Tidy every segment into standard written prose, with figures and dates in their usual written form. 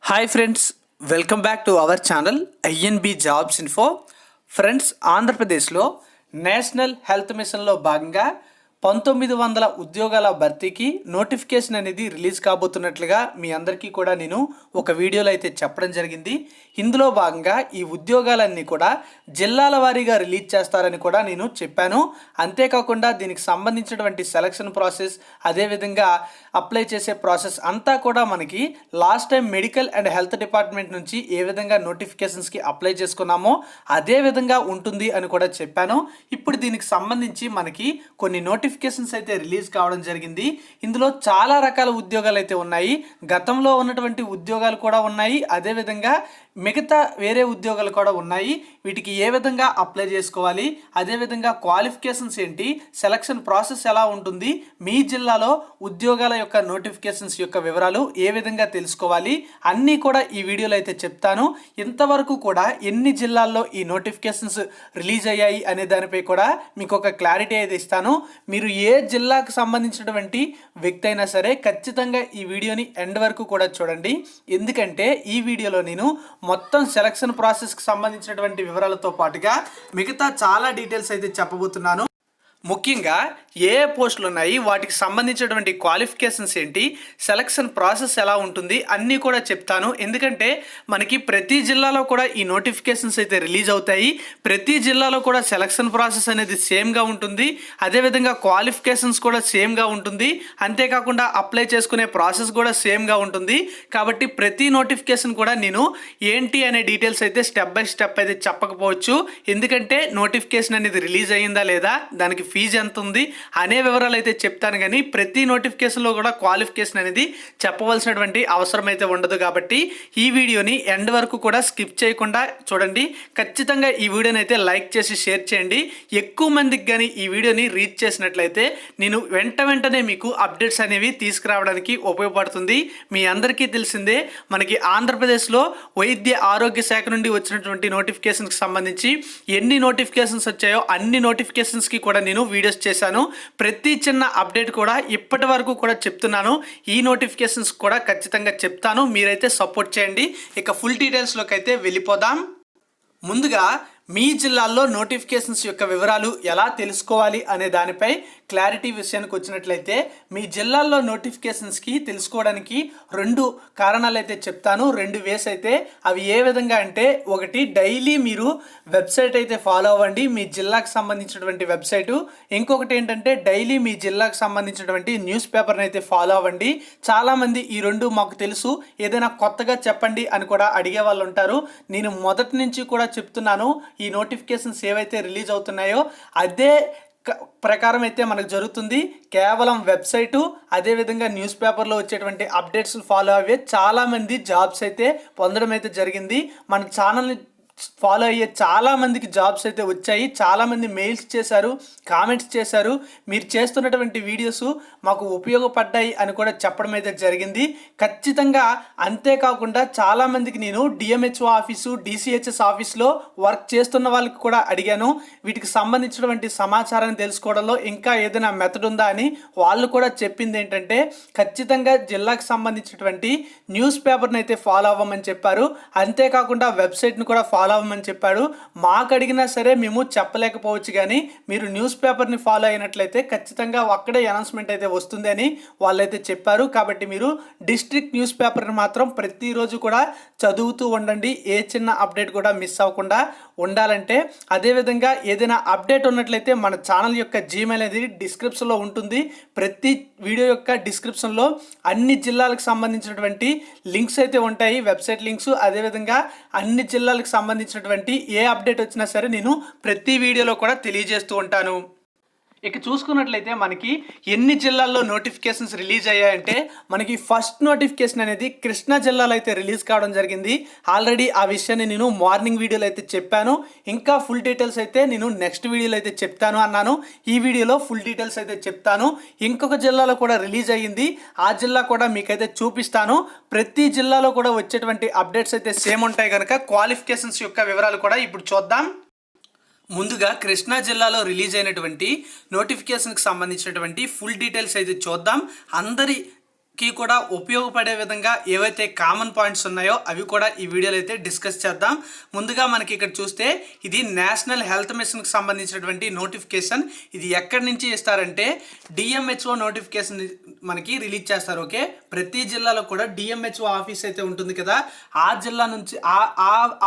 Hi friends, welcome back to our channel INB jobs info. Friends, ఆంధ్రప్రదేశ్లో national health మిషన్లో భాగంగా 1900 ఉద్యోగాల భర్తీకి నోటిఫికేషన్ అనేది రిలీజ్ కాబోతున్నట్లుగా మీ అందరికీ కూడా నేను ఒక వీడియోలో అయితే చెప్పడం జరిగింది. ఇందులో భాగంగా ఈ ఉద్యోగాలన్నీ కూడా జిల్లాల వారీగా రిలీజ్ చేస్తారని కూడా నేను చెప్పాను. అంతేకాకుండా దీనికి సంబంధించినటువంటి సెలక్షన్ ప్రాసెస్, అదేవిధంగా అప్లై చేసే ప్రాసెస్ అంతా కూడా మనకి last time medical and health department నుంచి ఏ విధంగా నోటిఫికేషన్స్కి అప్లై చేసుకున్నామో అదే విధంగా ఉంటుంది అని కూడా చెప్పాను. ఇప్పుడు దీనికి సంబంధించి మనకి కొన్ని నోటిఫికేషన్స్ అయితే రిలీజ్ కావడం జరిగింది. ఇందులో చాలా రకాల ఉద్యోగాలు అయితే ఉన్నాయి. గతంలో ఉన్నటువంటి ఉద్యోగాలు కూడా ఉన్నాయి, అదేవిధంగా మిగతా వేరే ఉద్యోగాలు కూడా ఉన్నాయి. వీటికి ఏ విధంగా అప్లై చేసుకోవాలి, అదేవిధంగా క్వాలిఫికేషన్స్ ఏంటి, సెలక్షన్ ప్రాసెస్ ఎలా ఉంటుంది, మీ జిల్లాలో ఉద్యోగాల యొక్క నోటిఫికేషన్స్ యొక్క వివరాలు ఏ విధంగా తెలుసుకోవాలి అన్నీ కూడా ఈ వీడియోలో అయితే చెప్తాను. ఇంతవరకు కూడా ఎన్ని జిల్లాల్లో ఈ నోటిఫికేషన్స్ రిలీజ్ అయ్యాయి అనే దానిపై కూడా మీకు ఒక క్లారిటీ అయితే ఇస్తాను. మీరు ఏ జిల్లాకు సంబంధించినటువంటి వ్యక్తి అయినా సరే ఖచ్చితంగా ఈ వీడియోని ఎండ్ వరకు కూడా చూడండి. ఎందుకంటే ఈ వీడియోలో నేను మొత్తం సెలక్షన్ ప్రాసెస్కి సంబంధించినటువంటి వివరాలతో పాటుగా మిగతా చాలా డీటెయిల్స్ అయితే చెప్పబోతున్నాను. ముఖ్యంగా ఏ పోస్టులు ఉన్నాయి, వాటికి సంబంధించినటువంటి క్వాలిఫికేషన్స్ ఏంటి, సెలక్షన్ ప్రాసెస్ ఎలా ఉంటుంది అన్నీ కూడా చెప్తాను. ఎందుకంటే మనకి ప్రతి జిల్లాలో కూడా ఈ నోటిఫికేషన్స్ అయితే రిలీజ్ అవుతాయి. ప్రతి జిల్లాలో కూడా సెలక్షన్ ప్రాసెస్ అనేది సేమ్గా ఉంటుంది, అదేవిధంగా క్వాలిఫికేషన్స్ కూడా సేమ్గా ఉంటుంది, అంతేకాకుండా అప్లై చేసుకునే ప్రాసెస్ కూడా సేమ్గా ఉంటుంది. కాబట్టి ప్రతి నోటిఫికేషన్ కూడా నేను ఏంటి అనే డీటెయిల్స్ అయితే స్టెప్ బై స్టెప్ అయితే చెప్పకపోవచ్చు. ఎందుకంటే నోటిఫికేషన్ అనేది రిలీజ్ అయ్యిందా లేదా, దానికి ఫీజు ఎంత ఉంది అనే వివరాలు అయితే చెప్తాను. కానీ ప్రతి నోటిఫికేషన్లో కూడా క్వాలిఫికేషన్ అనేది చెప్పవలసినటువంటి అవసరం అయితే ఉండదు. కాబట్టి ఈ వీడియోని ఎండ్ వరకు కూడా స్కిప్ చేయకుండా చూడండి. ఖచ్చితంగా ఈ వీడియోని అయితే లైక్ చేసి షేర్ చేయండి. ఎక్కువ మందికి కానీ ఈ వీడియోని రీచ్ చేసినట్లయితే నేను వెంటనే మీకు అప్డేట్స్ అనేవి తీసుకురావడానికి ఉపయోగపడుతుంది. మీ అందరికీ తెలిసిందే, మనకి ఆంధ్రప్రదేశ్లో వైద్య ఆరోగ్య శాఖ నుండి వచ్చినటువంటి నోటిఫికేషన్కి సంబంధించి ఎన్ని నోటిఫికేషన్స్ వచ్చాయో అన్ని నోటిఫికేషన్స్కి కూడా నేను వీడియోస్ చేశాను. ప్రతి చిన్న అప్డేట్ కూడా ఇప్పటి వరకు కూడా చెప్తున్నాను. ఈ నోటిఫికేషన్స్ కూడా ఖచ్చితంగా చెప్తాను, మీరైతే సపోర్ట్ చేయండి. ఇక ఫుల్ డీటెయిల్స్లోకి అయితే వెళ్ళిపోదాం. ముందుగా మీ జిల్లాల్లో నోటిఫికేషన్స్ యొక్క వివరాలు ఎలా తెలుసుకోవాలి అనే దానిపై క్లారిటీ విషయానికి వచ్చినట్లయితే, మీ జిల్లాల్లో నోటిఫికేషన్స్కి తెలుసుకోవడానికి రెండు కారణాలు అయితే చెప్తాను, రెండు వేస్ అయితే. అవి ఏ విధంగా అంటే, ఒకటి డైలీ మీరు వెబ్సైట్ అయితే ఫాలో అవ్వండి, మీ జిల్లాకు సంబంధించినటువంటి వెబ్సైటు. ఇంకొకటి ఏంటంటే, డైలీ మీ జిల్లాకు సంబంధించినటువంటి న్యూస్ పేపర్ని అయితే ఫాలో అవ్వండి. చాలామంది ఈ రెండు మాకు తెలుసు, ఏదైనా కొత్తగా చెప్పండి అని కూడా అడిగే వాళ్ళు ఉంటారు. నేను మొదటి నుంచి కూడా చెప్తున్నాను, ఈ నోటిఫికేషన్స్ ఏవైతే రిలీజ్ అవుతున్నాయో అదే ప్రకారం అయితే మనకు జరుగుతుంది. కేవలం వెబ్సైటు, అదేవిధంగా న్యూస్ పేపర్లో వచ్చేటువంటి అప్డేట్స్ ఫాలో అయ్యే చాలామంది జాబ్స్ అయితే పొందడం అయితే జరిగింది. మన ఛానల్ని ఫాలో అయ్యే చాలామందికి జాబ్స్ అయితే వచ్చాయి. చాలామంది మెయిల్స్ చేశారు, కామెంట్స్ చేశారు, మీరు చేస్తున్నటువంటి వీడియోస్ మాకు ఉపయోగపడ్డాయి అని కూడా చెప్పడం అయితే జరిగింది. ఖచ్చితంగా అంతేకాకుండా చాలామందికి నేను డిఎంహెచ్ఓ ఆఫీసు, డిసిహెచ్ఎస్ ఆఫీస్లో వర్క్ చేస్తున్న వాళ్ళకి కూడా అడిగాను. వీటికి సంబంధించినటువంటి సమాచారాన్ని తెలుసుకోవడంలో ఇంకా ఏదైనా మెథడ్ ఉందా అని. వాళ్ళు కూడా చెప్పింది ఏంటంటే, ఖచ్చితంగా జిల్లాకు సంబంధించినటువంటి న్యూస్ పేపర్ని అయితే ఫాలో అవ్వమని చెప్పారు. అంతేకాకుండా వెబ్సైట్ని కూడా ఫాలో అవ్వమని చెప్పాడు. మాకు అడిగినా సరే మేము చెప్పలేకపోవచ్చు, కానీ మీరు న్యూస్ పేపర్ని ఫాలో అయినట్లయితే ఖచ్చితంగా అక్కడే అనౌన్స్మెంట్ అయితే వస్తుంది అని వాళ్ళైతే చెప్పారు. కాబట్టి మీరు డిస్ట్రిక్ట్ న్యూస్ పేపర్ని మాత్రం ప్రతిరోజు కూడా చదువుతూ ఉండండి, ఏ చిన్న అప్డేట్ కూడా మిస్ అవ్వకుండా ఉండాలంటే. అదేవిధంగా ఏదైనా అప్డేట్ ఉన్నట్లయితే మన ఛానల్ యొక్క జీమెయిల్ అనేది డిస్క్రిప్షన్లో ఉంటుంది. ప్రతి వీడియో యొక్క డిస్క్రిప్షన్లో అన్ని జిల్లాలకు సంబంధించినటువంటి లింక్స్ అయితే ఉంటాయి, వెబ్సైట్ లింక్స్. అదేవిధంగా అన్ని జిల్లాలకు సంబంధించినటువంటి ఏ అప్డేట్ వచ్చినా సరే నేను ప్రతి వీడియోలో కూడా తెలియజేస్తూ ఉంటాను. ఇక చూసుకున్నట్లయితే మనకి ఎన్ని జిల్లాల్లో నోటిఫికేషన్స్ రిలీజ్ అయ్యాయంటే, మనకి ఫస్ట్ నోటిఫికేషన్ అనేది కృష్ణా జిల్లాలో అయితే రిలీజ్ కావడం జరిగింది. ఆల్రెడీ ఆ విషయాన్ని నేను మార్నింగ్ వీడియోలో అయితే చెప్పాను. ఇంకా ఫుల్ డీటెయిల్స్ అయితే నేను నెక్స్ట్ వీడియోలో అయితే చెప్తాను అన్నాను. ఈ వీడియోలో ఫుల్ డీటెయిల్స్ అయితే చెప్తాను. ఇంకొక జిల్లాలో కూడా రిలీజ్ అయ్యింది, ఆ జిల్లా కూడా మీకైతే చూపిస్తాను. ప్రతి జిల్లాలో కూడా వచ్చేటువంటి అప్డేట్స్ అయితే సేమ్ ఉంటాయి కనుక క్వాలిఫికేషన్స్ యొక్క వివరాలు కూడా ఇప్పుడు చూద్దాం. ముందుగా కృష్ణా జిల్లాలో రిలీజ్ అయినటువంటి నోటిఫికేషన్కి సంబంధించినటువంటి ఫుల్ డీటెయిల్స్ అయితే చూద్దాం. అందరి కి కూడా ఉపయోగపడే విధంగా ఏవైతే కామన్ పాయింట్స్ ఉన్నాయో అవి కూడా ఈ వీడియోలో అయితే డిస్కస్ చేద్దాం. ముందుగా మనకి ఇక్కడ చూస్తే ఇది నేషనల్ హెల్త్ మిషన్కి సంబంధించినటువంటి నోటిఫికేషన్. ఇది ఎక్కడి నుంచి ఇస్తారంటే డిఎంహెచ్ఓ నోటిఫికేషన్ మనకి రిలీజ్ చేస్తారు. ఓకే, ప్రతి జిల్లాలో కూడా డిఎంహెచ్ఓ ఆఫీస్ అయితే ఉంటుంది కదా, ఆ జిల్లా నుంచి ఆ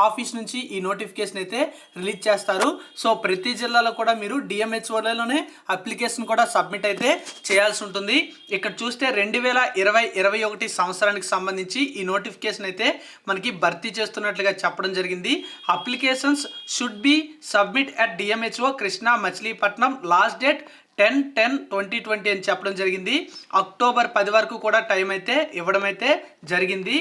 ఆఫీస్ నుంచి ఈ నోటిఫికేషన్ అయితే రిలీజ్ చేస్తారు. సో ప్రతి జిల్లాలో కూడా మీరు డిఎంహెచ్ఓలోనే అప్లికేషన్ కూడా సబ్మిట్ అయితే చేయాల్సి ఉంటుంది. ఇక్కడ చూస్తే 2020-21 సంవత్సరానికి సంబంధించి ఈ నోటిఫికేషన్ అయితే మనకి భర్తీ చేస్తున్నట్లుగా చెప్పడం జరిగింది. Applications should be submit at DMHO Krishna Machilipatnam, last date 10/10/2020 అని చెప్పడం జరిగింది. అక్టోబర్ 10 వరకు కూడా టైం అయితే ఇవ్వడం అయితే జరిగింది.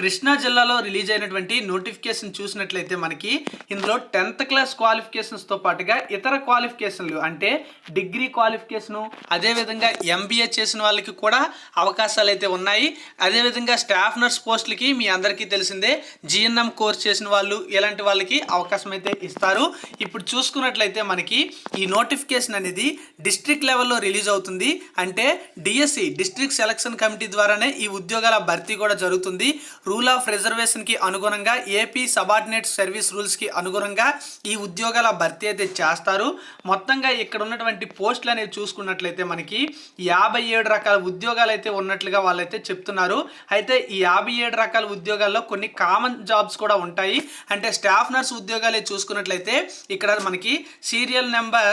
కృష్ణా జిల్లాలో రిలీజ్ అయినటువంటి నోటిఫికేషన్ చూసినట్లయితే మనకి ఇందులో 10th క్లాస్ క్వాలిఫికేషన్స్తో పాటుగా ఇతర క్వాలిఫికేషన్లు అంటే డిగ్రీ క్వాలిఫికేషను, అదేవిధంగా ఎంబీఏ చేసిన వాళ్ళకి కూడా అవకాశాలు అయితే ఉన్నాయి. అదేవిధంగా స్టాఫ్ నర్స్ పోస్టులకి మీ అందరికీ తెలిసిందే జిఎన్ఎం కోర్స్ చేసిన వాళ్ళు ఇలాంటి వాళ్ళకి అవకాశం అయితే ఇస్తారు. ఇప్పుడు చూసుకున్నట్లయితే మనకి ఈ నోటిఫికేషన్ అనేది డిస్ట్రిక్ట్ లెవెల్లో రిలీజ్ అవుతుంది. అంటే డిఎస్సి డిస్ట్రిక్ట్ సెలక్షన్ కమిటీ ద్వారానే ఈ ఉద్యోగాల భర్తీ కూడా జరుగుతుంది. రూల్ ఆఫ్ రిజర్వేషన్కి అనుగుణంగా ఏపీ సబార్డినేట్ సర్వీస్ రూల్స్కి అనుగుణంగా ఈ ఉద్యోగాల భర్తీ అయితే చేస్తారు. మొత్తంగా ఇక్కడ ఉన్నటువంటి పోస్టులు అనేవి చూసుకున్నట్లయితే మనకి 57 రకాల ఉద్యోగాలు అయితే ఉన్నట్లుగా వాళ్ళైతే చెప్తున్నారు. అయితే ఈ 57 రకాల ఉద్యోగాల్లో కొన్ని కామన్ జాబ్స్ కూడా ఉంటాయి. అంటే స్టాఫ్ నర్స్ ఉద్యోగాలే చూసుకున్నట్లయితే ఇక్కడ మనకి సీరియల్ నెంబర్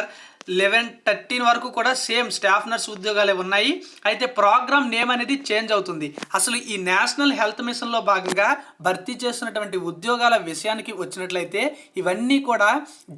11-13 వరకు కూడా సేమ్ స్టాఫ్ నర్స్ ఉద్యోగాలే ఉన్నాయి. అయితే ప్రోగ్రామ్ నేమ్ అనేది చేంజ్ అవుతుంది. అసలు ఈ నేషనల్ హెల్త్ మిషన్లో భాగంగా భర్తీ చేస్తున్నటువంటి ఉద్యోగాల విషయానికి వచ్చినట్లయితే ఇవన్నీ కూడా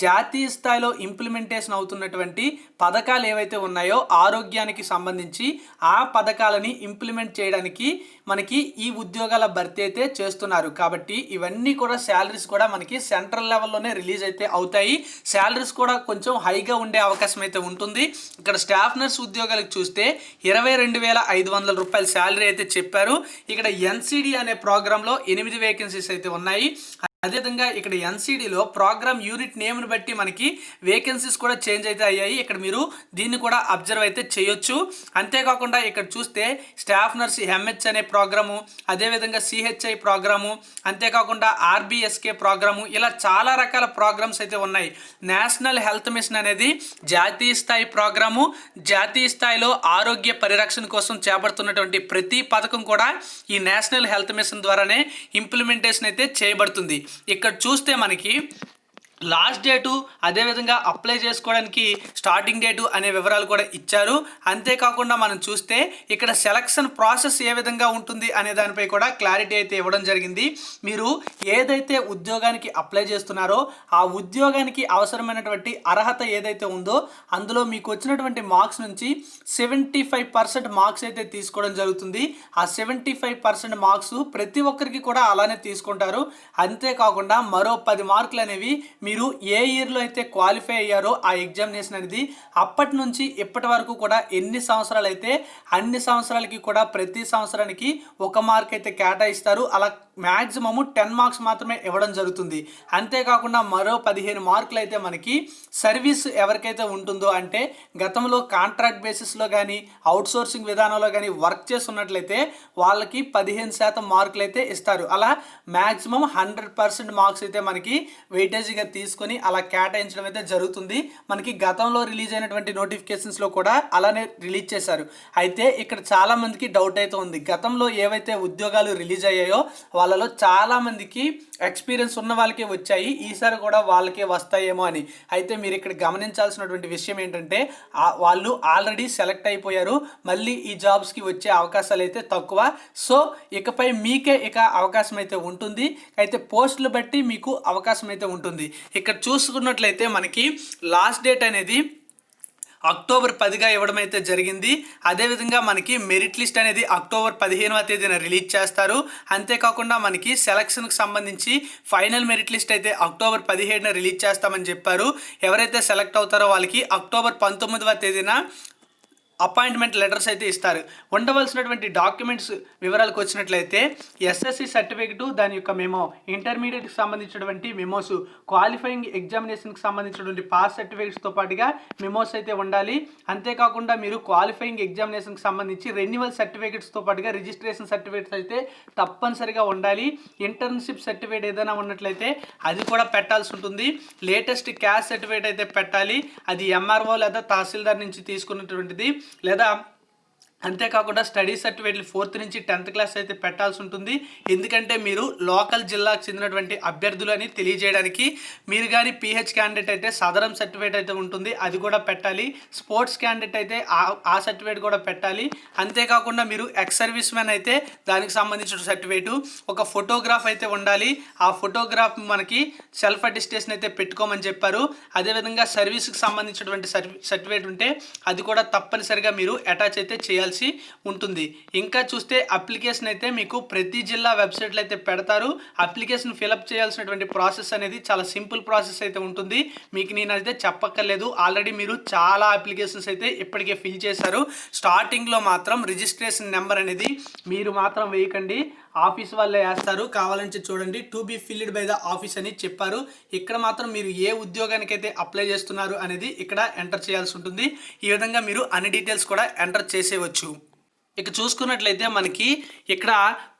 జాతీయ స్థాయిలో ఇంప్లిమెంటేషన్ అవుతున్నటువంటి పథకాలు ఏవైతే ఉన్నాయో ఆరోగ్యానికి సంబంధించి ఆ పథకాలని ఇంప్లిమెంట్ చేయడానికి మనకి ఈ ఉద్యోగాల భర్తీ అయితే చేస్తున్నారు. కాబట్టి ఇవన్నీ కూడా శాలరీస్ కూడా మనకి సెంట్రల్ లెవెల్లోనే రిలీజ్ అయితే అవుతాయి. శాలరీస్ కూడా కొంచెం హైగా ఉండే అవకాశం అయితే ఉంటుంది. ఇక్కడ స్టాఫ్ నర్స్ ఉద్యోగాలకు చూస్తే 22,500 రూపాయల శాలరీ అయితే చెప్పారు. ఇక్కడ ఎన్సిడి అనే ప్రోగ్రాంలో 8 వేకెన్సీస్ అయితే ఉన్నాయి. అదేవిధంగా ఇక్కడ ఎన్సిడిలో ప్రోగ్రామ్ యూనిట్ నేమ్ని బట్టి మనకి వేకెన్సీస్ కూడా చేంజ్ అయితే అయ్యాయి. ఇక్కడ మీరు దీన్ని కూడా అబ్జర్వ్ అయితే చేయొచ్చు. అంతేకాకుండా ఇక్కడ చూస్తే స్టాఫ్ నర్స్ ఎంహెచ్ అనే ప్రోగ్రాము, అదేవిధంగా సిహెచ్ఐ ప్రోగ్రాము, అంతేకాకుండా ఆర్బిఎస్కే ప్రోగ్రాము, ఇలా చాలా రకాల ప్రోగ్రామ్స్ అయితే ఉన్నాయి. నేషనల్ హెల్త్ మిషన్ అనేది జాతీయ స్థాయి ప్రోగ్రాము. జాతీయ స్థాయిలో ఆరోగ్య పరిరక్షణ కోసం చేపడుతున్నటువంటి ప్రతి పథకం కూడా ఈ నేషనల్ హెల్త్ మిషన్ ద్వారానే ఇంప్లిమెంటేషన్ అయితే చేయబడుతుంది. ఇక్కడ చూస్తే మనకి లాస్ట్ డేటు, అదేవిధంగా అప్లై చేసుకోవడానికి స్టార్టింగ్ డేటు అనే వివరాలు కూడా ఇచ్చారు. అంతేకాకుండా మనం చూస్తే ఇక్కడ సెలక్షన్ ప్రాసెస్ ఏ విధంగా ఉంటుంది అనే దానిపై కూడా క్లారిటీ అయితే ఇవ్వడం జరిగింది. మీరు ఏదైతే ఉద్యోగానికి అప్లై చేస్తున్నారో ఆ ఉద్యోగానికి అవసరమైనటువంటి అర్హత ఏదైతే ఉందో అందులో మీకు వచ్చినటువంటి మార్క్స్ నుంచి 75% మార్క్స్ అయితే తీసుకోవడం జరుగుతుంది. ఆ 75% మార్క్స్ ప్రతి ఒక్కరికి కూడా అలానే తీసుకుంటారు. అంతేకాకుండా మరో 10 మార్కులు అనేవి మీరు ఏ ఇయర్లో అయితే క్వాలిఫై అయ్యారో ఆ ఎగ్జామినేషన్ అనేది అప్పటి నుంచి ఇప్పటి వరకు కూడా ఎన్ని సంవత్సరాలు అయితే అన్ని సంవత్సరాలకి కూడా ప్రతి సంవత్సరానికి 1 మార్క్ అయితే కేటాయిస్తారు. అలా మ్యాక్సిమము 10 మార్క్స్ మాత్రమే ఇవ్వడం జరుగుతుంది. అంతేకాకుండా మరో 15 మార్కులు అయితే మనకి సర్వీస్ ఎవరికైతే ఉంటుందో అంటే గతంలో కాంట్రాక్ట్ బేసిస్లో కానీ అవుట్సోర్సింగ్ విధానంలో కానీ వర్క్ చేస్తున్నట్లయితే వాళ్ళకి 15% మార్కులు అయితే ఇస్తారు. అలా మ్యాక్సిమం 100% మార్క్స్ అయితే మనకి వెయిటేజ్గా తీసుకొని అలా కేటాయించడం అయితే జరుగుతుంది. మనకి గతంలో రిలీజ్ అయినటువంటి నోటిఫికేషన్స్లో కూడా అలానే రిలీజ్ చేశారు. అయితే ఇక్కడ చాలా మందికి డౌట్ అయితే ఉంది. గతంలో ఏవైతే ఉద్యోగాలు రిలీజ్ అయ్యాయో వాళ్ళలో చాలా మందికి ఎక్స్పీరియన్స్ ఉన్న వాళ్ళకే వచ్చాయి, ఈసారి కూడా వాళ్ళకే వస్తాయేమో అని. అయితే మీరు ఇక్కడ గమనించాల్సినటువంటి విషయం ఏంటంటే వాళ్ళు ఆల్రెడీ సెలెక్ట్ అయిపోయారు. మళ్ళీ ఈ జాబ్స్కి వచ్చే అవకాశాలు అయితే తక్కువ. సో ఇకపై మీకే అవకాశం అయితే ఉంటుంది. అయితే పోస్టులు బట్టి మీకు అవకాశం అయితే ఉంటుంది. ఇక్కడ చూసుకున్నట్లయితే మనకి లాస్ట్ డేట్ అనేది అక్టోబర్ 10గా ఇవ్వడం అయితే జరిగింది. అదేవిధంగా మనకి మెరిట్ లిస్ట్ అనేది అక్టోబర్ 15వ తేదీన రిలీజ్ చేస్తారు. అంతేకాకుండా మనకి సెలక్షన్కి సంబంధించి ఫైనల్ మెరిట్ లిస్ట్ అయితే అక్టోబర్ 17న రిలీజ్ చేస్తామని చెప్పారు. ఎవరైతే సెలెక్ట్ అవుతారో వాళ్ళకి అక్టోబర్ 19వ తేదీన అపాయింట్మెంట్ లెటర్స్ అయితే ఇస్తారు. ఉండవలసినటువంటి డాక్యుమెంట్స్ వివరాలకు వచ్చినట్లయితే ఎస్ఎస్సి సర్టిఫికెట్, దాని యొక్క మెమో, ఇంటర్మీడియట్కి సంబంధించినటువంటి మెమోస్, క్వాలిఫైయింగ్ ఎగ్జామినేషన్కి సంబంధించినటువంటి పాస్ సర్టిఫికేట్స్తో పాటుగా మెమోస్ అయితే ఉండాలి. అంతేకాకుండా మీరు క్వాలిఫైయింగ్ ఎగ్జామినేషన్కి సంబంధించి రెన్యువల్ సర్టిఫికేట్స్తో పాటుగా రిజిస్ట్రేషన్ సర్టిఫికేట్స్ అయితే తప్పనిసరిగా ఉండాలి. ఇంటర్న్షిప్ సర్టిఫికేట్ ఏదైనా ఉన్నట్లయితే అది కూడా పెట్టాల్సి ఉంటుంది. లేటెస్ట్ క్యాస్ట్ సర్టిఫికేట్ అయితే పెట్టాలి. అది ఎంఆర్ఓ లేదా తహసీల్దార్ నుంచి తీసుకున్నటువంటిది. లేదా అంతేకాకుండా స్టడీ సర్టిఫికేట్లు 4th నుంచి 10th క్లాస్ అయితే పెట్టాల్సి ఉంటుంది. ఎందుకంటే మీరు లోకల్ జిల్లాకు చెందినటువంటి అభ్యర్థులు అని తెలియజేయడానికి. మీరు కానీ పిహెచ్ క్యాండిడేట్ అయితే సదరం సర్టిఫికేట్ అయితే ఉంటుంది, అది కూడా పెట్టాలి. స్పోర్ట్స్ క్యాండిడేట్ అయితే ఆ సర్టిఫికేట్ కూడా పెట్టాలి. అంతేకాకుండా మీరు ఎక్స్ సర్వీస్ మ్యాన్ అయితే దానికి సంబంధించిన సర్టిఫికేటు, ఒక ఫోటోగ్రాఫ్ అయితే ఉండాలి. ఆ ఫోటోగ్రాఫ్ మనకి సెల్ఫ్ అటెస్టేషన్ అయితే పెట్టుకోమని చెప్పారు. అదేవిధంగా సర్వీస్కి సంబంధించినటువంటి సర్టిఫికేట్ ఉంటే అది కూడా తప్పనిసరిగా మీరు అటాచ్ అయితే చేయాలి ఉంటుంది. ఇంకా చూస్తే అప్లికేషన్ అయితే మీకు ప్రతి జిల్లా వెబ్సైట్లో అయితే పెడతారు. అప్లికేషన్ ఫిలప్ చేయాల్సినటువంటి ప్రాసెస్ అనేది చాలా సింపుల్ ప్రాసెస్ అయితే ఉంటుంది. మీకు నేనైతే చెప్పక్కర్లేదు, ఆల్రెడీ మీరు చాలా అప్లికేషన్స్ అయితే ఇప్పటికే ఫిల్ చేశారు. స్టార్టింగ్లో మాత్రం రిజిస్ట్రేషన్ నెంబర్ అనేది మీరు మాత్రం వేయకండి, ఆఫీస్ వాళ్ళే వేస్తారు. కావాలంటే చూడండి, to be filled by the office అని చెప్పారు. ఇక్కడ మాత్రం మీరు ఏ ఉద్యోగానికి అయితే అప్లై చేస్తున్నారు అనేది ఇక్కడ ఎంటర్ చేయాల్సి ఉంటుంది. ఈ విధంగా మీరు అన్ని డీటెయిల్స్ కూడా ఎంటర్ చేసేవచ్చు. ఇక చూసుకున్నట్లయితే మనకి ఇక్కడ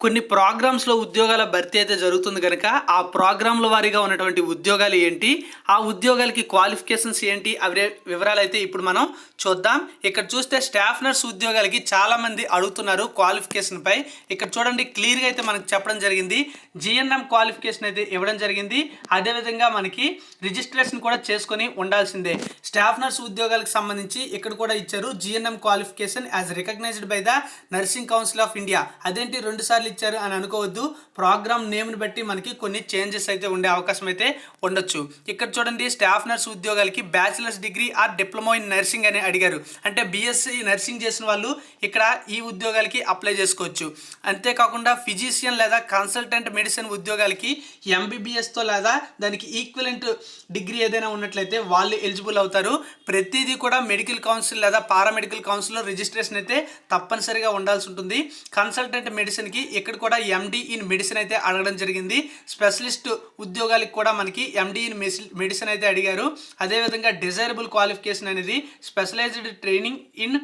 కొన్ని ప్రోగ్రామ్స్లో ఉద్యోగాల భర్తీ అయితే జరుగుతుంది కనుక ఆ ప్రోగ్రాంల వారీగా ఉన్నటువంటి ఉద్యోగాలు ఏంటి, ఆ ఉద్యోగాలకి క్వాలిఫికేషన్స్ ఏంటి, అవి వివరాలు అయితే ఇప్పుడు మనం చూద్దాం. ఇక్కడ చూస్తే స్టాఫ్ నర్స్ ఉద్యోగాలకి చాలామంది అడుగుతున్నారు క్వాలిఫికేషన్ పై. ఇక్కడ చూడండి, క్లియర్గా అయితే మనకు చెప్పడం జరిగింది. జిఎన్ఎం క్వాలిఫికేషన్ అయితే ఇవ్వడం జరిగింది. అదేవిధంగా మనకి రిజిస్ట్రేషన్ కూడా చేసుకొని ఉండాల్సిందే. స్టాఫ్ నర్స్ ఉద్యోగాలకు సంబంధించి ఇక్కడ కూడా ఇచ్చారు, GNM qualification as recognised by the nursing council of India. అదేంటి 2 సార్లు ఇచ్చారు అని అనుకోవద్దు, ప్రోగ్రామ్ నేమ్ని బట్టి మనకి కొన్ని చేంజెస్ అయితే ఉండే అవకాశం అయితే ఉండొచ్చు. ఇక్కడ చూడండి, స్టాఫ్ నర్స్ ఉద్యోగాలకి bachelors degree or diploma in nursing అని అడిగారు. అంటే బీఎస్సీ నర్సింగ్ చేసిన వాళ్ళు ఇక్కడ ఈ ఉద్యోగాలకి అప్లై చేసుకోవచ్చు. అంతేకాకుండా ఫిజిషియన్ లేదా కన్సల్టెంట్ మెడిసిన్ ఉద్యోగాలకి ఎంబీబీఎస్తో లేదా దానికి ఈక్వలెంట్ డిగ్రీ ఏదైనా ఉన్నట్లయితే వాళ్ళు ఎలిజిబుల్ అవుతారు. ప్రతిదీ కూడా మెడికల్ కౌన్సిల్ లేదా పారామెడికల్ కౌన్సిల్లో రిజిస్ట్రేషన్ అయితే తప్పనిసరిగా ఉండాల్సి ఉంటుంది. కన్సల్టెంట్ మెడిసిన్కి ఇక్కడ కూడా ఎండి ఇన్ మెడిసిన్ అయితే అడగడం జరిగింది. స్పెషలిస్ట్ ఉద్యోగాలకు కూడా మనకి ఎండి ఇన్ మెడిసిన్ అయితే అడిగారు. అదేవిధంగా డిజైరబుల్ క్వాలిఫికేషన్ అనేది specialised training in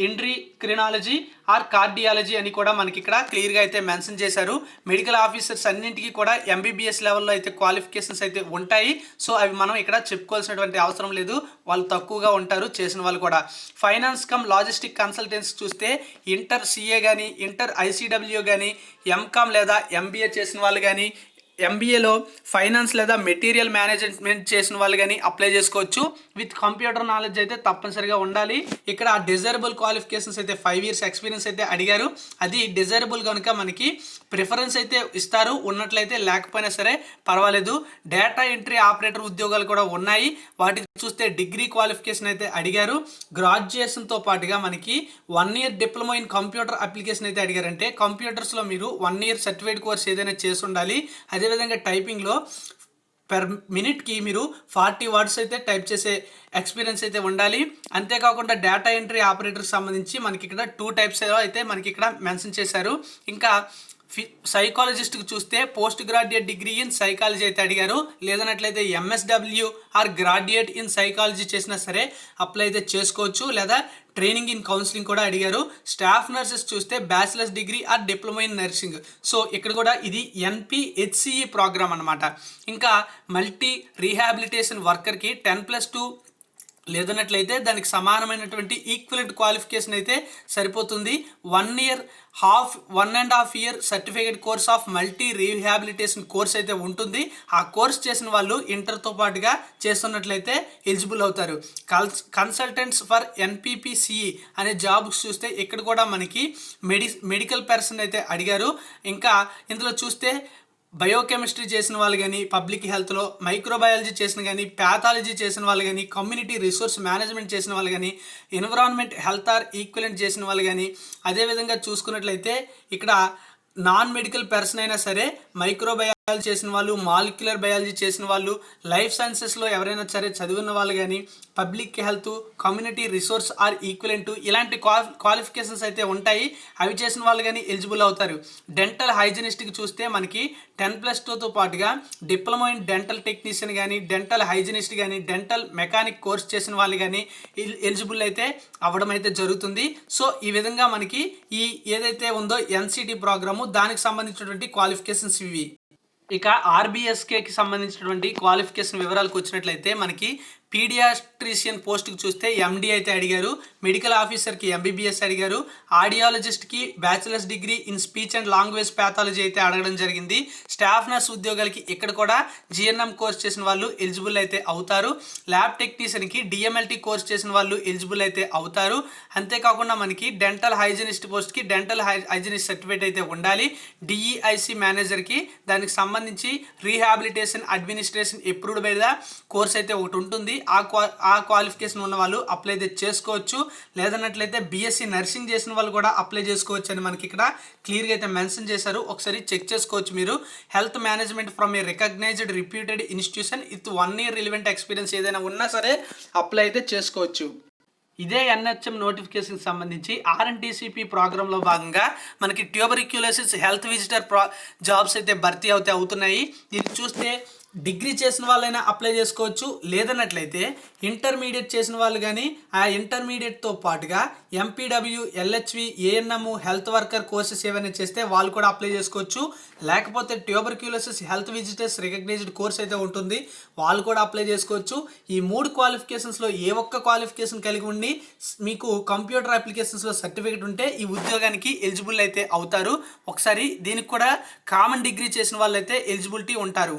endocrinology or cardiology అని కూడా మనకి ఇక్కడ క్లియర్గా అయితే మెన్షన్ చేశారు. మెడికల్ ఆఫీసర్స్ అన్నింటికి కూడా ఎంబీబీఎస్ లెవెల్లో అయితే క్వాలిఫికేషన్స్ అయితే ఉంటాయి. సో అవి మనం ఇక్కడ చెప్పుకోవాల్సినటువంటి అవసరం లేదు, వాళ్ళు తక్కువగా ఉంటారు చేసిన వాళ్ళు కూడా. ఫైనాన్స్ కమ్ లాజిస్టిక్ కన్సల్టెన్సీ చూస్తే ఇంటర్ సిఏ కానీ, ఇంటర్ ఐసీడబ్ల్యూ కానీ, ఎంకామ్ లేదా ఎంబీఏ చేసిన వాళ్ళు కానీ, ఎంబీఏలో ఫైనాన్స్ లేదా మెటీరియల్ మేనేజ్మెంట్ చేసిన వాళ్ళు కానీ అప్లై చేసుకోవచ్చు. విత్ కంప్యూటర్ నాలెడ్జ్ అయితే తప్పనిసరిగా ఉండాలి. ఇక్కడ డిజైరబుల్ క్వాలిఫికేషన్స్ అయితే 5 years ఎక్స్పీరియన్స్ అయితే అడిగారు. అది డిజైరబుల్ కనుక మనకి ప్రిఫరెన్స్ అయితే ఇస్తారు, ఉన్నట్లయితే లేకపోయినా సరే పర్వాలేదు. డేటా ఎంట్రీ ఆపరేటర్ ఉద్యోగాలు కూడా ఉన్నాయి. వాటికి చూస్తే డిగ్రీ క్వాలిఫికేషన్ అయితే అడిగారు. గ్రాడ్యుయేషన్తో పాటుగా మనకి 1 year diploma in computer application అయితే అడిగారంటే కంప్యూటర్స్లో మీరు 1 year సర్టిఫికేట్ కోర్స్ ఏదైనా చేసి ఉండాలి. అదేవిధంగా టైపింగ్లో పెర్ మినిట్కి మీరు 40 words అయితే టైప్ చేసే ఎక్స్పీరియన్స్ అయితే ఉండాలి. అంతేకాకుండా డేటా ఎంట్రీ ఆపరేటర్కి సంబంధించి మనకి ఇక్కడ 2 types అయితే మనకి ఇక్కడ మెన్షన్ చేశారు. ఇంకా సైకాలజిస్ట్కి చూస్తే post graduate degree in psychology అయితే అడిగారు. లేదన్నట్లయితే MSW or graduate in psychology చేసినా సరే అప్లై అయితే చేసుకోవచ్చు. లేదా ట్రైనింగ్ ఇన్ కౌన్సిలింగ్ కూడా అడిగారు. స్టాఫ్ నర్సెస్ చూస్తే bachelors degree or diploma in nursing. So ఇక్కడ కూడా ఇది NPHCE ప్రోగ్రామ్ అనమాట. ఇంకా మల్టీ రీహాబిలిటేషన్ వర్కర్కి 10+2 లేదన్నట్లయితే దానికి సమానమైనటువంటి ఈక్వలెంట్ క్వాలిఫికేషన్ అయితే సరిపోతుంది. 1.5 year certificate course of multi rehabilitation course అయితే ఉంటుంది. ఆ కోర్స్ చేసిన వాళ్ళు ఇంటర్తో పాటుగా చేస్తున్నట్లయితే ఎలిజిబుల్ అవుతారు. కన్సల్టెంట్స్ ఫర్ NPPCE అనే జాబ్స్ చూస్తే ఇక్కడ కూడా మనకి మెడికల్ పర్సన్ అయితే అడిగారు. ఇంకా ఇందులో చూస్తే బయోకెమిస్ట్రీ చేసిన వాళ్ళు కానీ, పబ్లిక్ హెల్త్లో మైక్రోబయాలజీ చేసిన కానీ, ప్యాథాలజీ చేసిన వాళ్ళు కానీ, కమ్యూనిటీ రిసోర్స్ మేనేజ్మెంట్ చేసిన వాళ్ళు కానీ, ఎన్విరాన్మెంట్ హెల్త్ ఆర్ ఈక్వలెంట్ చేసిన వాళ్ళు కానీ, అదేవిధంగా చూసుకున్నట్లయితే ఇక్కడ నాన్ మెడికల్ పర్సన్ అయినా సరే మైక్రోబయాలజీ చేసిన వాళ్ళు, మాలిక్యులర్ బయాలజీ చేసిన వాళ్ళు, లైఫ్ సైన్సెస్లో ఎవరైనా సరే చదివిన వాళ్ళు కానీ, public health, community resource are equivalent ఇలాంటి క్వాలిఫికేషన్స్ అయితే ఉంటాయి. అవి చేసిన వాళ్ళు కానీ ఎలిజిబుల్ అవుతారు. డెంటల్ హైజినిస్ట్కి చూస్తే మనకి 10+2తో పాటుగా డిప్లొమా ఇన్ డెంటల్ టెక్నీషియన్ కానీ, డెంటల్ హైజినిస్ట్ కానీ, డెంటల్ మెకానిక్ కోర్స్ చేసిన వాళ్ళు కానీ ఎలిజిబుల్ అయితే అవ్వడం అయితే జరుగుతుంది. సో ఈ విధంగా మనకి ఈ ఏదైతే ఉందో ఎన్సిటి ప్రోగ్రాము దానికి సంబంధించినటువంటి క్వాలిఫికేషన్స్ ఇవి. ఇక ఆర్బిఎస్కేకి సంబంధించినటువంటి క్వాలిఫికేషన్ వివరాలకు వచ్చినట్లయితే మనకి పీడియాట్రిషియన్ పోస్ట్కి చూస్తే ఎండి అయితే అడిగారు, మెడికల్ ఆఫీసర్కి ఎంబీబీఎస్ అడిగారు, ఆడియాలజిస్ట్కి bachelors degree in speech and language pathology అయితే అడగడం జరిగింది. స్టాఫ్ నర్స్ ఉద్యోగాలకి ఇక్కడ కూడా జిఎన్ఎం కోర్స్ చేసిన వాళ్ళు ఎలిజిబుల్ అయితే అవుతారు. ల్యాబ్ టెక్నీషియన్కి డిఎంఎల్టీ కోర్స్ చేసిన వాళ్ళు ఎలిజిబుల్ అయితే అవుతారు. అంతేకాకుండా మనకి డెంటల్ హైజినిస్ట్ పోస్ట్కి డెంటల్ హైజినిస్ట్ సర్టిఫికేట్ అయితే ఉండాలి. డిఈఐసి మేనేజర్కి దానికి సంబంధించి rehabilitation administration approved by the course అయితే ఒకటి ఉంటుంది. ఆ క్వాలిఫికేషన్ ఉన్న వాళ్ళు అప్లై అయితే చేసుకోవచ్చు. లేదన్నట్లయితే బీఎస్సీ నర్సింగ్ చేసిన వాళ్ళు కూడా అప్లై చేసుకోవచ్చు అని మనకి ఇక్కడ క్లియర్గా అయితే మెన్షన్ చేశారు. ఒకసారి చెక్ చేసుకోవచ్చు మీరు. Health management from a recognised reputed institution with 1 year relevant experience ఏదైనా ఉన్నా సరే అప్లై అయితే చేసుకోవచ్చు. ఇదే ఎన్హెచ్ఎం నోటిఫికేషన్కి సంబంధించి ఆర్ఎన్టీసీపీ ప్రోగ్రాంలో భాగంగా మనకి ట్యూబరిక్యులోసిస్ హెల్త్ విజిటర్ జాబ్స్ అయితే భర్తీ అవుతున్నాయి. ఇది చూస్తే డిగ్రీ చేసిన వాళ్ళైనా అప్లై చేసుకోవచ్చు. లేదన్నట్లయితే ఇంటర్మీడియట్ చేసిన వాళ్ళు కానీ ఆ ఇంటర్మీడియట్తో పాటుగా MPW, LHV, ANM, health worker courses ఏమైనా చేస్తే వాళ్ళు కూడా అప్లై చేసుకోవచ్చు. లేకపోతే tuberculosis health visitors recognised course అయితే ఉంటుంది, వాళ్ళు కూడా అప్లై చేసుకోవచ్చు. ఈ 3 క్వాలిఫికేషన్స్లో ఏ ఒక్క క్వాలిఫికేషన్ కలిగి ఉండి మీకు కంప్యూటర్ అప్లికేషన్స్లో సర్టిఫికేట్ ఉంటే ఈ ఉద్యోగానికి ఎలిజిబుల్ అయితే అవుతారు. ఒకసారి దీనికి కూడా కామన్ డిగ్రీ చేసిన వాళ్ళు అయితే ఎలిజిబిలిటీ ఉంటారు.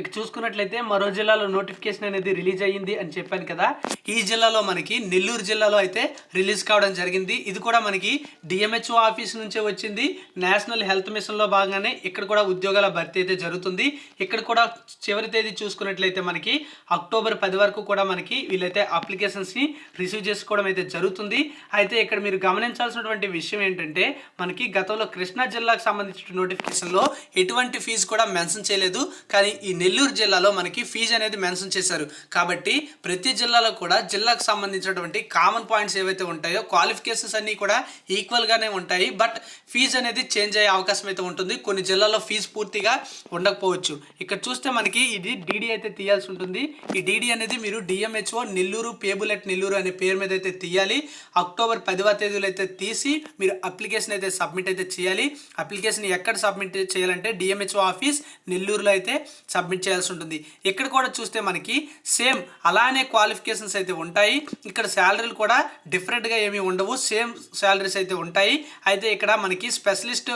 ఇక చూసుకున్నట్లయితే మరో జిల్లాలో నోటిఫికేషన్ అనేది రిలీజ్ అయ్యింది అని చెప్పాను కదా. ఈ జిల్లాలో మనకి నెల్లూరు జిల్లాలో అయితే రిలీజ్ కావడం జరిగింది. ఇది కూడా మనకి డిఎంహెచ్ఓ ఆఫీస్ నుంచే వచ్చింది. నేషనల్ హెల్త్ మిషన్లో భాగంగానే ఇక్కడ కూడా ఉద్యోగాల భర్తీ అయితే జరుగుతుంది. ఇక్కడ కూడా చివరి తేదీ చూసుకున్నట్లయితే మనకి అక్టోబర్ 10 వరకు కూడా మనకి వీళ్ళైతే అప్లికేషన్స్ని రిసీవ్ చేసుకోవడం అయితే జరుగుతుంది. అయితే ఇక్కడ మీరు గమనించాల్సినటువంటి విషయం ఏంటంటే మనకి గతంలో కృష్ణా జిల్లాకు సంబంధించిన నోటిఫికేషన్లో ఎటువంటి ఫీజు కూడా మెన్షన్ చేయలేదు. కానీ ఈ నెల్లూరు జిల్లాలో మనకి ఫీజు అనేది మెన్షన్ చేశారు. కాబట్టి ప్రతి జిల్లాలో కూడా జిల్లాకు సంబంధించినటువంటి కామన్ పాయింట్స్ ఏవైతే ఉంటాయో క్వాలిఫికేషన్స్ అన్నీ కూడా ఈక్వల్గానే ఉంటాయి. బట్ ఫీజు అనేది చేంజ్ అయ్యే అవకాశం అయితే ఉంటుంది. కొన్ని జిల్లాల్లో ఫీజు పూర్తిగా ఉండకపోవచ్చు. ఇక్కడ చూస్తే మనకి ఇది డీడీ అయితే తీయాల్సి ఉంటుంది. ఈ డీడీ అనేది మీరు DMHO Nellore payable at Nellore అనే పేరు మీద అయితే తీయాలి. అక్టోబర్ 10వ తేదీలో అయితే తీసి మీరు అప్లికేషన్ అయితే సబ్మిట్ అయితే చేయాలి. అప్లికేషన్ ఎక్కడ సబ్మిట్ చేయాలంటే డిఎంహెచ్ఓ ఆఫీస్ నెల్లూరులో అయితే సబ్మిట్ చేయాల్సి ఉంటుంది. ఇక్కడ కూడా చూస్తే మనకి సేమ్ అలానే క్వాలిఫికేషన్స్ అయితే ఉంటాయి. ఇక్కడ శాలరీలు కూడా డిఫరెంట్గా ఏమీ ఉండవు, సేమ్ శాలరీస్ అయితే ఉంటాయి. అయితే ఇక్కడ మనకి స్పెషలిస్ట్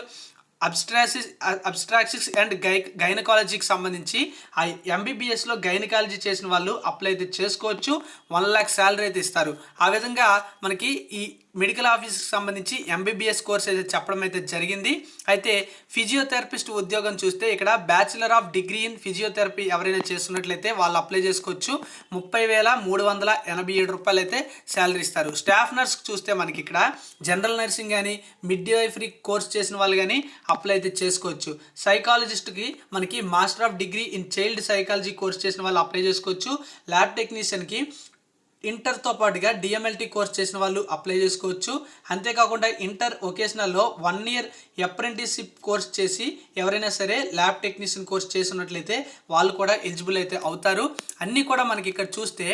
అబ్స్ట్రాక్సిస్ అండ్ గైనకాలజీకి సంబంధించి ఆ ఎంబీబీఎస్లో గైనకాలజీ చేసిన వాళ్ళు అప్లై అయితే చేసుకోవచ్చు. 1 lakh శాలరీ అయితే ఇస్తారు. ఆ విధంగా మనకి ఈ మెడికల్ ఆఫీస్కి సంబంధించి ఎంబీబీఎస్ కోర్స్ అయితే చెప్పడం అయితే జరిగింది. అయితే ఫిజియోథెరపిస్ట్ ఉద్యోగం చూస్తే ఇక్కడ bachelor of degree in physiotherapy ఎవరైనా చేస్తున్నట్లయితే వాళ్ళు అప్లై చేసుకోవచ్చు. 30,387 రూపాయలు అయితే శాలరీ ఇస్తారు. స్టాఫ్ నర్స్ చూస్తే మనకి ఇక్కడ జనరల్ నర్సింగ్ కానీ మిడ్వైఫరీ కోర్స్ చేసిన వాళ్ళు కానీ అప్లై అయితే చేసుకోవచ్చు. సైకాలజిస్ట్కి మనకి master of degree in child psychology course చేసిన వాళ్ళు అప్లై చేసుకోవచ్చు. ల్యాబ్ టెక్నీషియన్కి ఇంటర్తో పాటుగా డిఎంఎల్టీ కోర్స్ చేసిన వాళ్ళు అప్లై చేసుకోవచ్చు. అంతేకాకుండా ఇంటర్ వొకేషనల్లో 1 year అప్రెంటిస్షిప్ కోర్స్ చేసి ఎవరైనా సరే ల్యాబ్ టెక్నీషియన్ కోర్స్ చేసినట్లయితే వాళ్ళు కూడా ఎలిజిబుల్ అయితే అవుతారు. అన్నీ కూడా మనకి ఇక్కడ చూస్తే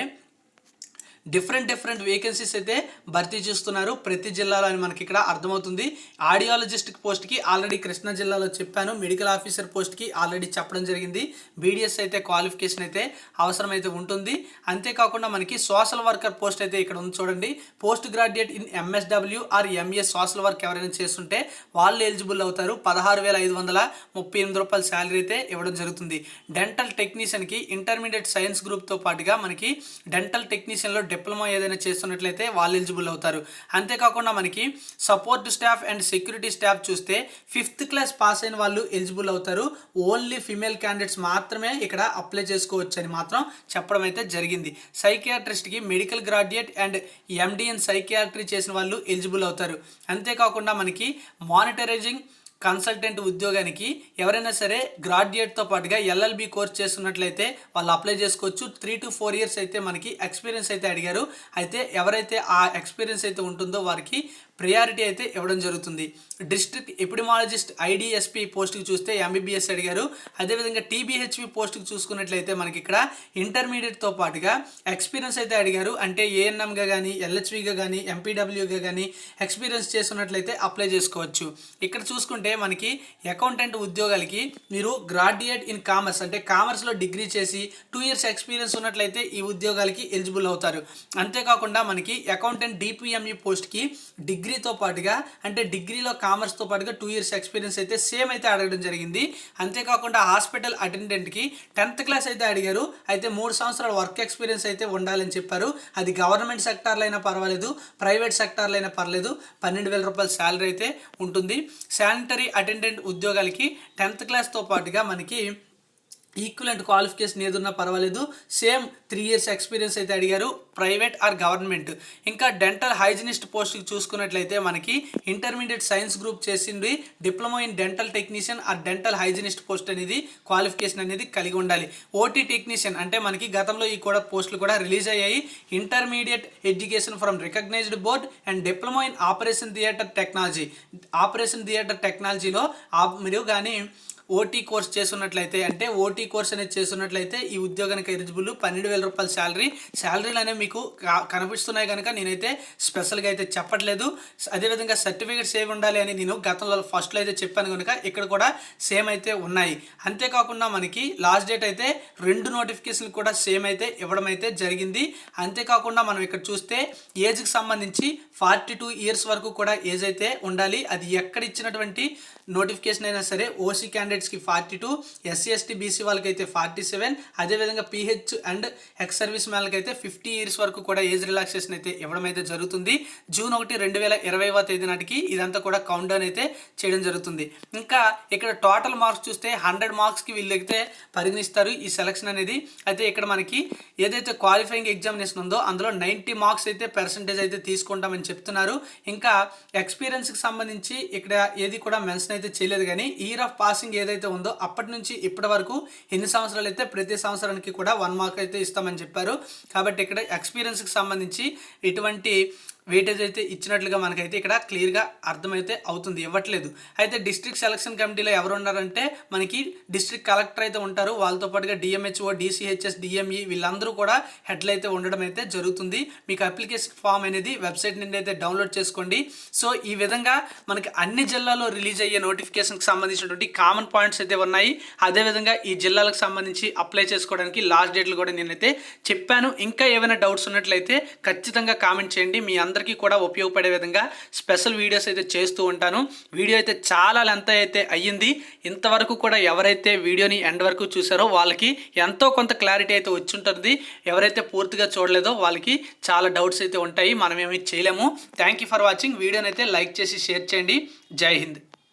డిఫరెంట్ వేకెన్సీస్ అయితే భర్తీ చేస్తున్నారు ప్రతి జిల్లాలో అని మనకి ఇక్కడ అర్థమవుతుంది. ఆడియాలజిస్ట్ పోస్ట్కి ఆల్రెడీ కృష్ణా జిల్లాలో చెప్పాను, మెడికల్ ఆఫీసర్ పోస్ట్కి ఆల్రెడీ చెప్పడం జరిగింది. బీడిఎస్ అయితే క్వాలిఫికేషన్ అయితే అవసరమైతే ఉంటుంది. అంతేకాకుండా మనకి సోషల్ వర్కర్ పోస్ట్ అయితే ఇక్కడ ఉంది చూడండి. Post graduate in MSW or MA social work ఎవరైనా చేస్తుంటే వాళ్ళు ఎలిజిబుల్ అవుతారు. 16,538 రూపాయల శాలరీ అయితే ఇవ్వడం జరుగుతుంది. డెంటల్ టెక్నీషియన్కి ఇంటర్మీడియట్ సైన్స్ గ్రూప్తో పాటుగా మనకి డెంటల్ టెక్నీషియన్లో డిప్లొమా ఏదైనా చేస్తున్నట్లయితే వాళ్ళు ఎలిజిబుల్ అవుతారు. అంతేకాకుండా మనకి support staff and security staff చూస్తే 5th క్లాస్ పాస్ అయిన వాళ్ళు ఎలిజిబుల్ అవుతారు. ఓన్లీ ఫిమేల్ క్యాండిడేట్స్ మాత్రమే ఇక్కడ అప్లై చేసుకోవచ్చు అని మాత్రం చెప్పడం అయితే జరిగింది. సైకియాట్రిస్ట్కి medical graduate and MD in psychiatry చేసిన వాళ్ళు ఎలిజిబుల్ అవుతారు. అంతేకాకుండా మనకి మానిటరైజింగ్ కన్సల్టెంట్ ఉద్యోగానికి ఎవరైనా సరే గ్రాడ్యుయేట్తో పాటుగా ఎల్ఎల్బి కోర్స్ చేస్తున్నట్లయితే వాళ్ళు అప్లై చేసుకోవచ్చు. 3 to 4 years అయితే మనకి ఎక్స్పీరియన్స్ అయితే అడిగారు. అయితే ఎవరైతే ఆ ఎక్స్పీరియన్స్ అయితే ఉంటుందో వారికి ప్రయారిటీ అయితే ఇవ్వడం జరుగుతుంది. డిస్ట్రిక్ట్ ఎపిడమాలజిస్ట్ ఐడిఎస్పి పోస్ట్కి చూస్తే ఎంబీబీఎస్ అడిగారు. అదేవిధంగా టీబీహెచ్పి పోస్ట్కి చూసుకున్నట్లయితే మనకి ఇక్కడ ఇంటర్మీడియట్తో పాటుగా ఎక్స్పీరియన్స్ అయితే అడిగారు. అంటే ఏఎన్ఎంగా కానీ ఎల్హెచ్విగా కానీ ఎంపీడబ్ల్యూగా కానీ ఎక్స్పీరియన్స్ చేస్తున్నట్లయితే అప్లై చేసుకోవచ్చు. ఇక్కడ చూసుకుంటే మనకి అకౌంటెంట్ ఉద్యోగాలకి మీరు గ్రాడ్యుయేట్ ఇన్ కామర్స్ అంటే కామర్స్లో డిగ్రీ చేసి 2 years ఎక్స్పీరియన్స్ ఉన్నట్లయితే ఈ ఉద్యోగాలకి ఎలిజిబుల్ అవుతారు. అంతేకాకుండా మనకి అకౌంటెంట్ డిపిఎంఈ పోస్ట్కి డిగ్రీతో పాటుగా అంటే డిగ్రీలో కామర్స్తో పాటుగా 2 years ఎక్స్పీరియన్స్ అయితే సేమ్ అయితే అడగడం జరిగింది. అంతేకాకుండా హాస్పిటల్ అటెండెంట్కి 10th class అయితే అడిగారు. అయితే 3 సంవత్సరాల వర్క్ ఎక్స్పీరియన్స్ అయితే ఉండాలని చెప్పారు. అది గవర్నమెంట్ సెక్టార్లో అయినా పర్వాలేదు, ప్రైవేట్ సెక్టార్లో అయినా పర్లేదు. 12,000 రూపాయల శాలరీ అయితే ఉంటుంది. శానిటరీ అటెండెంట్ ఉద్యోగాలకి 10th classతో పాటుగా మనకి ఈక్వలెంట్ క్వాలిఫికేషన్ ఏదున్నా పర్వాలేదు. సేమ్ 3 years ఎక్స్పీరియన్స్ అయితే అడిగారు, ప్రైవేట్ ఆర్ గవర్నమెంట్. ఇంకా డెంటల్ హైజినిస్ట్ పోస్ట్కి చూసుకున్నట్లయితే మనకి ఇంటర్మీడియట్ సైన్స్ గ్రూప్ చేసింది, diploma in dental technician are dental hygienist post అనేది క్వాలిఫికేషన్ అనేది కలిగి ఉండాలి. ఓటీ టెక్నీషియన్ అంటే మనకి గతంలో ఈ కూడా పోస్టులు కూడా రిలీజ్ అయ్యాయి. Intermediate education from recognised board and diploma in operation theatre technology. Operation theatre టెక్నాలజీలో మీరు కానీ ఓటీ కోర్స్ చేస్తున్నట్లయితే అంటే ఓటీ కోర్స్ అనేది చేస్తున్నట్లయితే ఈ ఉద్యోగానికి ఎలిజిబుల్. 12,000 రూపాయల శాలరీలు అనేవి మీకు కనిపిస్తున్నాయి కనుక నేనైతే స్పెషల్గా అయితే చెప్పట్లేదు. అదేవిధంగా సర్టిఫికేట్స్ ఏమి ఉండాలి అని నేను గతంలో ఫస్ట్లో అయితే చెప్పాను కనుక ఇక్కడ కూడా సేమ్ అయితే ఉన్నాయి. అంతేకాకుండా మనకి లాస్ట్ డేట్ అయితే 2 నోటిఫికేషన్లు కూడా సేమ్ అయితే ఇవ్వడం అయితే జరిగింది. అంతేకాకుండా మనం ఇక్కడ చూస్తే ఏజ్కి సంబంధించి 42 years వరకు కూడా ఏజ్ అయితే ఉండాలి. అది ఎక్కడ ఇచ్చినటువంటి నోటిఫికేషన్ అయినా సరే ఓసీ క్యాండిడేట్స్కి 42, ఎస్సీ ఎస్టీ బీసీ వాళ్ళకైతే 47, అదేవిధంగా పీహెచ్ అండ్ ఎక్స్ సర్వీస్ మ్యాన్లకి అయితే 50 years వరకు కూడా ఏజ్ రిలాక్సేషన్ అయితే ఇవ్వడం అయితే జరుగుతుంది. June 1, 2020 తేదీ నాటికి ఇదంతా కూడా కౌంట్ డౌన్ అయితే చేయడం జరుగుతుంది. ఇంకా ఇక్కడ టోటల్ మార్క్స్ చూస్తే 100 మార్క్స్కి వీళ్ళైతే పరిగణిస్తారు ఈ సెలక్షన్ అనేది. అయితే ఇక్కడ మనకి ఏదైతే క్వాలిఫైయింగ్ ఎగ్జామినేషన్ ఉందో అందులో 90 మార్క్స్ అయితే పర్సంటేజ్ అయితే తీసుకుంటామని చెప్తున్నారు. ఇంకా ఎక్స్పీరియన్స్కి సంబంధించి ఇక్కడ ఏది కూడా మెన్షన్ అయితే చేయలేదు, కానీ ఇయర్ ఆఫ్ పాసింగ్ ఏదైతే ఉందో అప్పటి నుంచి ఇప్పటి వరకు ఎన్ని సంవత్సరాలు అయితే ప్రతి సంవత్సరానికి కూడా 1 mark అయితే ఇస్తామని చెప్పారు. కాబట్టి ఇక్కడ ఎక్స్పీరియన్స్కి సంబంధించి ఎటువంటి వెయిటేజ్ అయితే ఇచ్చినట్లుగా మనకైతే ఇక్కడ క్లియర్గా అర్థమైతే అవుతుంది, ఇవ్వట్లేదు. అయితే డిస్ట్రిక్ట్ సెలక్షన్ కమిటీలో ఎవరు ఉన్నారంటే మనకి డిస్ట్రిక్ట్ కలెక్టర్ అయితే ఉంటారు, వాళ్ళతో పాటుగా డిఎంహెచ్ఓ, డిసిహెచ్ఎస్, డిఎంఈ వీళ్ళందరూ కూడా హెడ్లు అయితే ఉండడం అయితే జరుగుతుంది. మీకు అప్లికేషన్ ఫామ్ అనేది వెబ్సైట్ నుండి అయితే డౌన్లోడ్ చేసుకోండి. సో ఈ విధంగా మనకి అన్ని జిల్లాల్లో రిలీజ్ అయ్యే నోటిఫికేషన్కి సంబంధించినటువంటి కామన్ పాయింట్స్ అయితే ఉన్నాయి. అదేవిధంగా ఈ జిల్లాలకు సంబంధించి అప్లై చేసుకోవడానికి లాస్ట్ డేట్లు కూడా నేనైతే చెప్పాను. ఇంకా ఏమైనా డౌట్స్ ఉన్నట్లయితే ఖచ్చితంగా కామెంట్ చేయండి. మీ అందరికీ కూడా ఉపయోగపడే విధంగా స్పెషల్ వీడియోస్ అయితే చేస్తూ ఉంటాను. వీడియో అయితే చాలా లెంత్ అయితే అయ్యింది. ఇంతవరకు కూడా ఎవరైతే వీడియోని ఎండ్ వరకు చూసారో వాళ్ళకి ఎంతో కొంత క్లారిటీ అయితే వచ్చి ఉంటుంది. ఎవరైతే పూర్తిగా చూడలేదో వాళ్ళకి చాలా డౌట్స్ అయితే ఉంటాయి, మనం ఏమీ చేయలేము. Thank you for watching. వీడియోని అయితే లైక్ చేసి షేర్ చేయండి. జై హింద్.